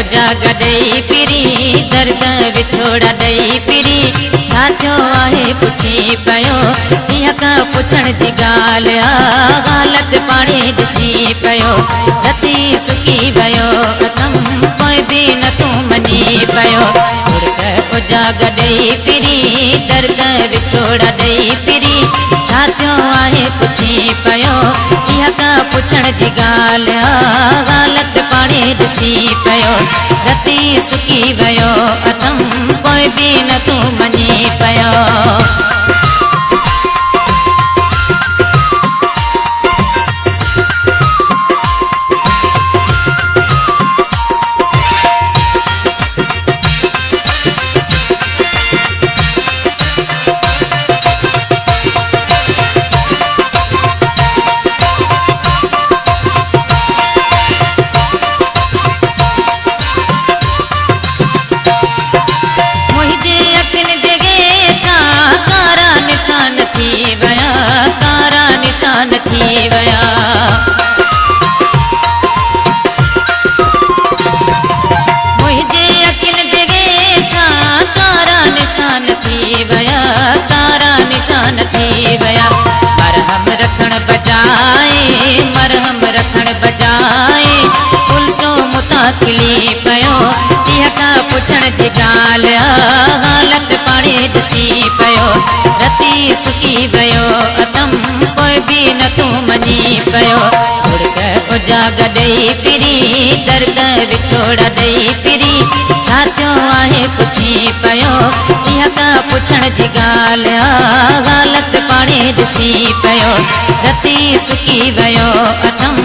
उजाग दई पिरी दर्द विछोड़ा दई पिरी छा थियो आहे पुछी पयो इहा का पुछण जी गाल हालत पाणी ॾिसी पयो रती सुकी वयो अथम कोई बि न तूं मञी पयो उड़क उजाग दई पिरी दर्द विछोड़ा दई पिरी छा थियो आहे पुछी पयो इहा का पुछण जी गाल हालत पाणी ॾिसी पयो रती सुकी वयो अथम कोई बि न तूं मञी पयो पयो इहा का पुछण जी गाल हालत पाणी ॾिसी पयो रती सुकी वयो अथम कोई बि न तूं मञी पयो उड़क उजाग दई पिरी दर्द विछोड़ा दई पिरी छा थियो आहे पुछी पयो इहा का पुछण जी गाल हालत पाणी ॾिसी पयो रती सुकी वयो अथम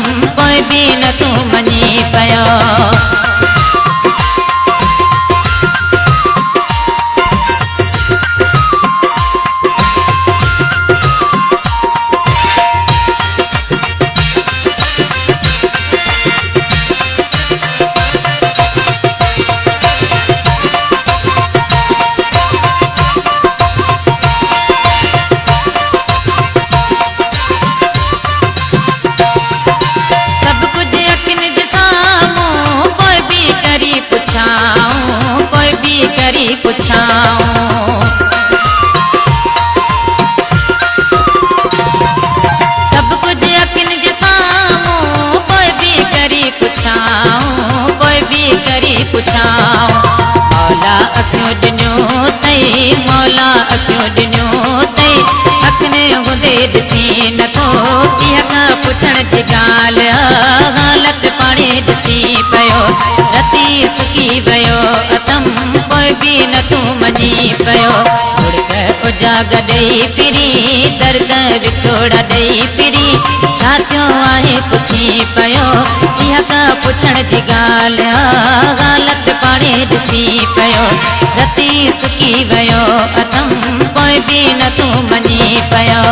कोई बि न तूं मञी पयो ॾिसी नथो इहा का पुछण जी गाल हालत पाणी ॾिसी पयो रती सुकी वयो अथम कोई बि न तूं मञी पयो उड़क उजाग दई पिरी दर्द विछोड़ा दई पिरी छा थियो आहे पुछी पयो इहा का पुछण जी गाल हालत पाणी ॾिसी पयो रती सुकी वयो अथम कोई बि न तूं मञी पयो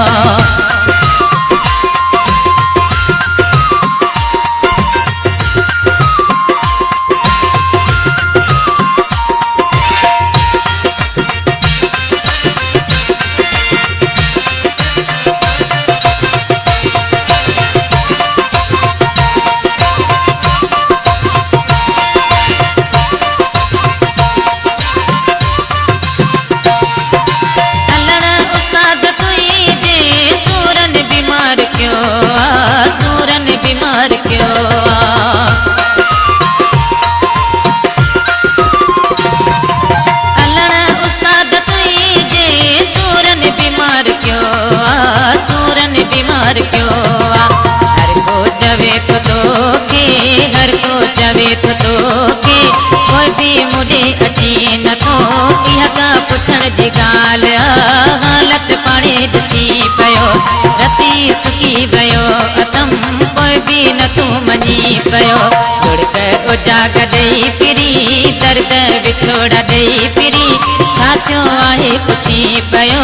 हालत पाणी ॾिसी पयो रती सुकी वयो अथम कोई बि न तूं मञी पयो उड़क उजाग दई पिरी दर्द विछोड़ा दई पिरी छा थियो आहे पुछी पयो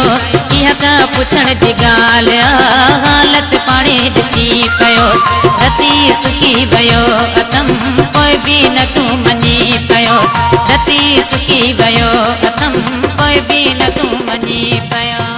इहा का पुछण जी गाल हालत पाणी ॾिसी पयो रती सुकी वयो अथम कोई बि न तूं मञी पयो रती सुकी वयो अथम कोई बि न तूं मञी पयो।